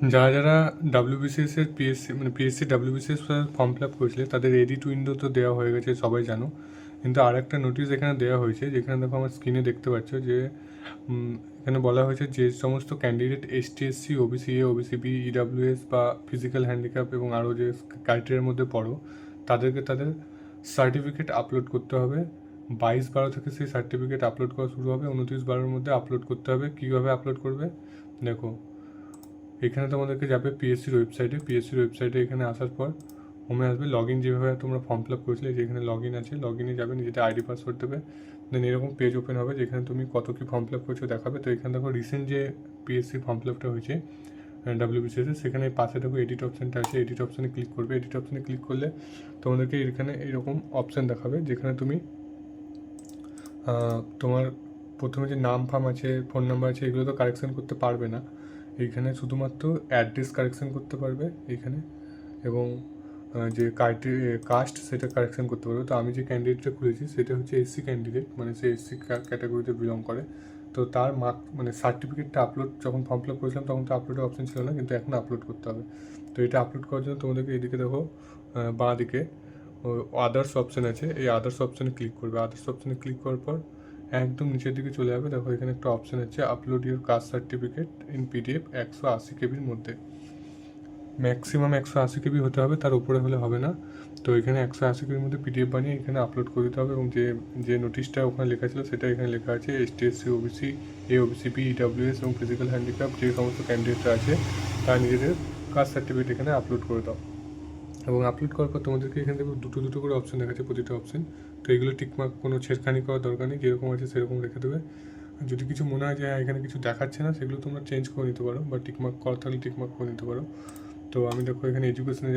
যারা ডাব্লিউবিসিএস এর পিএসসি মানে PSC WBCS form fill up করেছিলে তাদের এডিট উইন্ডো তো দেওয়া হয়ে গেছে, সবাই জানো। কিন্তু আর একটা নোটিশ এখানে দেওয়া হয়েছে, যেখানে দেখো আমার স্ক্রিনে দেখতে পাচ্ছ যে এখানে বলা হয়েছে যে সমস্ত candidate ST SC OBC A OBC B EWS বা ফিজিক্যাল হ্যান্ডিক্যাপ এবং আরও যে ক্রাইটেরিয়ার মধ্যে পড়ো তাদেরকে তাদের সার্টিফিকেট আপলোড করতে হবে। 22/12 থেকে সেই সার্টিফিকেট আপলোড করা শুরু হবে, 29/12-র মধ্যে আপলোড করতে হবে। কীভাবে আপলোড করবে দেখো, এখানে তোমাদেরকে যাবে পিএসসির ওয়েবসাইটে এখানে আসার পর হোমে আসবে, লগ ইন যেভাবে তোমরা ফর্ম ফিল আপ করেছিলে যেখানে লগ ইন আছে, লগ ইনে যাবে, নিজেদের আইডি পাসওয়ার্ড দেবে, দেন এরকম পেজ ওপেন হবে যেখানে তুমি কত কী ফর্ম ফিল আপ করেছো দেখাবে। তো এখানে দেখো রিসেন্ট যে পিএসসি ফর্ম ফিল আপটা হয়েছে ডাব্লিউবিসিএসে, সেখানে পাশে দেখো এডিট অপশানটা আছে, এডিট অপশানে ক্লিক করবে। এডিট অপশানে ক্লিক করলে তোমাদেরকে এখানে এরকম অপশান দেখাবে যেখানে তুমি তোমার প্রথমে যে নাম ফাম আছে, ফোন নাম্বার আছে, এগুলো তো কারেকশন করতে পারবে না। এইখানে শুধুমাত্র অ্যাড্রেস কারেকশন করতে পারবে এইখানে, এবং যে কাস্ট সেটা কারেকশন করতে পারবে। তো আমি যে ক্যান্ডিডেটটা খুলেছি সেটা হচ্ছে এসসি ক্যান্ডিডেট, মানে সে এসসি ক্যাটাগরিতে বিলং করে। তো তার মানে সার্টিফিকেটটা আপলোড যখন ফর্ম ফিল আপ করেছিলাম তখন তো আপলোডের অপশন ছিল না, কিন্তু এখন আপলোড করতে হবে। তো এটা আপলোড করার জন্য তোমাদেরকে এদিকে দেখো বাঁ দিকে আদার্স অপশান আছে, এই আদার্স অপশানে ক্লিক করবে। আদার্স অপশানে ক্লিক করার পর একদম নিচের দিকে চলে যাবে, দেখো এখানে একটা অপশান আছে upload your caste certificate in PDF 180 কেবির মধ্যে। ম্যাক্সিমাম 180 কেবি হতে হবে, তার উপরে হলে হবে না। তো এখানে 180 কেবির মধ্যে পিডিএফ বানিয়ে এখানে আপলোড করে দিতে হবে, এবং যে নোটিশটা ওখানে লেখা ছিল সেটা এখানে লেখা আছে ST SC OBC A OBC B EWS এবং ফিজিক্যাল হ্যান্ডিক্যাপ যে সমস্ত ক্যান্ডিডেটরা আছে তারা নিজেদের কাস্ট সার্টিফিকেট এখানে আপলোড করে দাও। এবং আপলোড করার পর তোমাদেরকে এখানে দেখো দুটো করে অপশান দেখাচ্ছে, প্রতিটা অপশান। তো এগুলো টিকমার্ক কোনো ছেড়খানি করার দরকার নেই, যেরকম আছে সেরকম রেখে দেবে। যদি কিছু মনে হয় যে এখানে কিছু দেখাচ্ছে না, সেগুলো তোমরা চেঞ্জ করে নিতে পারো, বা টিকমার্ক করা থাকলে টিকমার্ক করে নিতে পারো। তো আমি দেখো এখানে এডুকেশনে